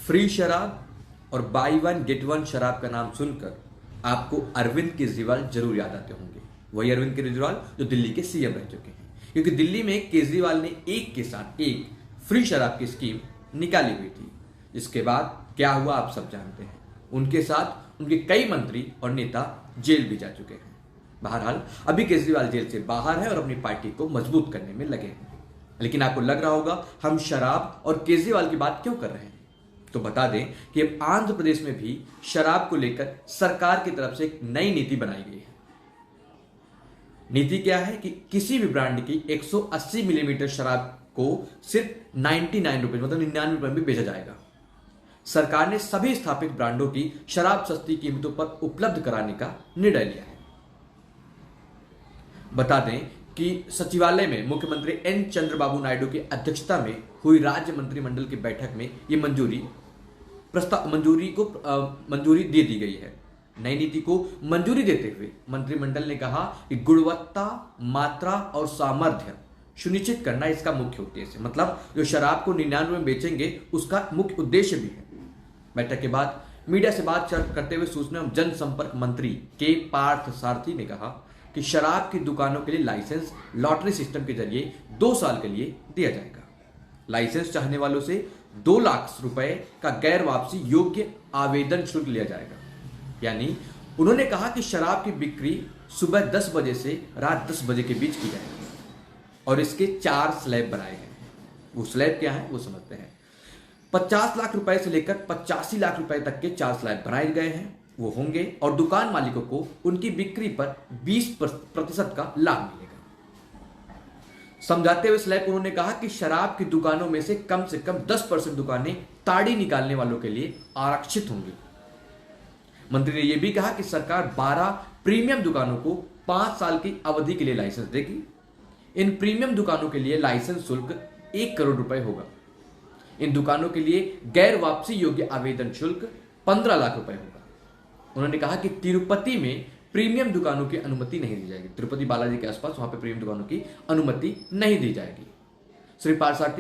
Free शराब और by one get one शराब का नाम सुनकर आपको अरविंद केजरीवाल जरूर याद आते होंगे। वही अरविंद केजरीवाल जो दिल्ली के सीएम रह चुके हैं, क्योंकि दिल्ली में केजरीवाल ने एक के साथ एक फ्री शराब की स्कीम निकाली हुई थी। इसके बाद क्या हुआ आप सब जानते हैं। उनके साथ उनके कई मंत्री और नेता जेल भी जा चुके हैं। बहरहाल अभी केजरीवाल जेल से बाहर है और अपनी पार्टी को मजबूत करने में लगे हैं। लेकिन आपको लग रहा होगा हम शराब और केजरीवाल की बात क्यों कर रहे हैं, तो बता दें कि अब आंध्र प्रदेश में भी शराब को लेकर सरकार की तरफ से एक नई नीति बनाई गई है। नीति क्या है कि किसी भी ब्रांड की 180 मिलीलीटर शराब को सिर्फ 99 रुपए मतलब 99 रुपए में बेचा जाएगा। सरकार ने सभी स्थापित ब्रांडों की शराब सस्ती कीमतों पर उपलब्ध कराने का निर्णय लिया है। बता दें कि सचिवालय में मुख्यमंत्री एन चंद्रबाबू नायडू की अध्यक्षता में हुई राज्य मंत्रिमंडल की बैठक में यह मंजूरी दे दी गई है। नई नीति को मंजूरी देते हुए मंत्रिमंडल ने कहा कि गुणवत्ता, मात्रा और सामर्थ्य सुनिश्चित करना इसका मुख्य उद्देश्य है। मतलब जो शराब को 99 में बेचेंगे उसका मुख्य उद्देश्य भी है। बैठक के बाद मीडिया से बात करते हुए सूचना एवं जनसंपर्क मंत्री के पार्थ सारथी ने कहा कि शराब की दुकानों के लिए लाइसेंस लॉटरी सिस्टम के जरिए 2 साल के लिए दिया जाएगा। लाइसेंस चाहने वालों से 2 लाख रुपए का गैर वापसी योग्य आवेदन शुल्क लिया जाएगा। यानी उन्होंने कहा कि शराब की बिक्री सुबह 10 बजे से रात 10 बजे के बीच की जाएगी और इसके 4 स्लैब बनाए गए हैं। वो स्लैब क्या है वो समझते हैं। 50 लाख रुपए से लेकर 85 लाख रुपए तक के 4 स्लैब बनाए गए हैं, वो होंगे और दुकान मालिकों को उनकी बिक्री पर 20% का लाभ मिलेगा। समझाते हुए स्लैब उन्होंने कहा कि शराब की दुकानों में से कम 10% दुकानें ताड़ी निकालने वालों के लिए आरक्षित होंगी। मंत्री ने यह भी कहा कि सरकार 12 प्रीमियम दुकानों को 5 साल की अवधि के लिए लाइसेंस देगी। इन प्रीमियम दुकानों के लिए लाइसेंस शुल्क 1 करोड़ रुपए होगा। इन दुकानों के लिए गैर वापसी योग्य आवेदन शुल्क 15 लाख रुपए होगा। उन्होंने कहा कि तिरुपति में प्रीमियम दुकानों की अनुमति नहीं दी जाएगी। तिरुपति बालाजी के आसपास वहां पे प्रीमियम दुकानों की अनुमति नहीं दी जाएगी।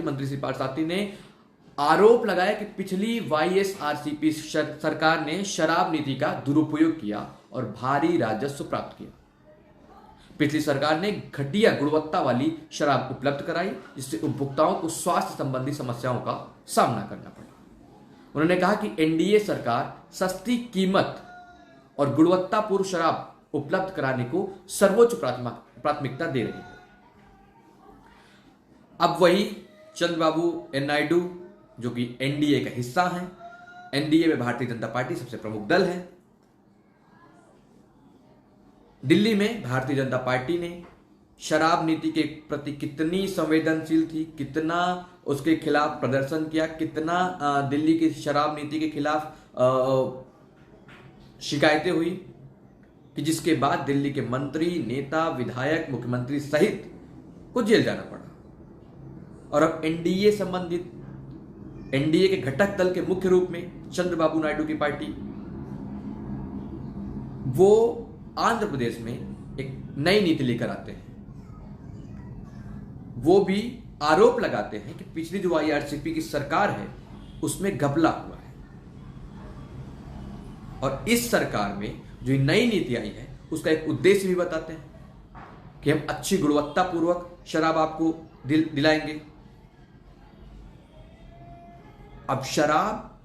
मंत्री श्री पार्थसारथी ने आरोप लगाया कि पिछली वाईएसआरसीपी सरकार ने शराब नीति का दुरुपयोग किया और भारी राजस्व प्राप्त किया। पिछली सरकार ने घटिया गुणवत्ता वाली शराब उपलब्ध कराई, जिससे उपभोक्ताओं को स्वास्थ्य संबंधी समस्याओं का सामना करना पड़ा। उन्होंने कहा कि एनडीए सरकार सस्ती कीमत और गुणवत्तापूर्ण शराब उपलब्ध कराने को सर्वोच्च प्राथमिकता दे रही है। अब वही चंद्रबाबू नायडू जो कि एनडीए का हिस्सा है, एनडीए में भारतीय जनता पार्टी सबसे प्रमुख दल है। दिल्ली में भारतीय जनता पार्टी ने शराब नीति के प्रति कितनी संवेदनशील थी, कितना उसके खिलाफ प्रदर्शन किया, कितना दिल्ली की शराब नीति के खिलाफ शिकायतें हुई कि जिसके बाद दिल्ली के मंत्री, नेता, विधायक, मुख्यमंत्री सहित को जेल जाना पड़ा। और अब एनडीए के घटक दल के मुख्य रूप में चंद्रबाबू नायडू की पार्टी, वो आंध्र प्रदेश में एक नई नीति लेकर आते हैं। वो भी आरोप लगाते हैं कि पिछली जो आईआरसीपी की सरकार है उसमें घपला हुआ है। और इस सरकार में जो नई नीति आई है उसका एक उद्देश्य भी बताते हैं कि हम अच्छी गुणवत्ता पूर्वक शराब आपको दिलाएंगे। अब शराब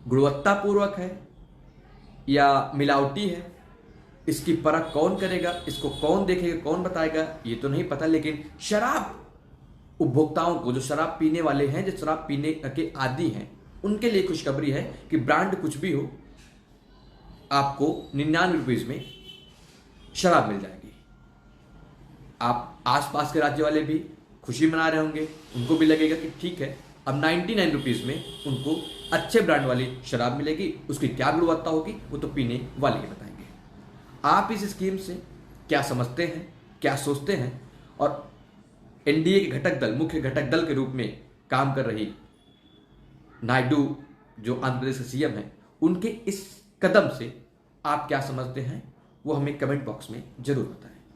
गुणवत्ता पूर्वक है या मिलावटी है, इसकी परख कौन करेगा, इसको कौन देखेगा, कौन बताएगा, ये तो नहीं पता। लेकिन शराब उपभोक्ताओं को, जो शराब पीने वाले हैं, जो शराब पीने के आदी हैं, उनके लिए खुशखबरी है कि ब्रांड कुछ भी हो, आपको 99 रुपीज में शराब मिल जाएगी। आप आसपास के राज्य वाले भी खुशी मना रहे होंगे, उनको भी लगेगा कि ठीक है, अब 99 रुपीज में उनको अच्छे ब्रांड वाली शराब मिलेगी। उसकी क्या गुणवत्ता होगी वो तो पीने वाले ही बताएंगे। आप इस स्कीम से क्या समझते हैं, क्या सोचते हैं? और एनडीए के घटक दल, मुख्य घटक दल के रूप में काम कर रही नायडू जो आंध्र प्रदेश के सीएम हैं, उनके इस कदम से आप क्या समझते हैं वो हमें कमेंट बॉक्स में जरूर बताएं।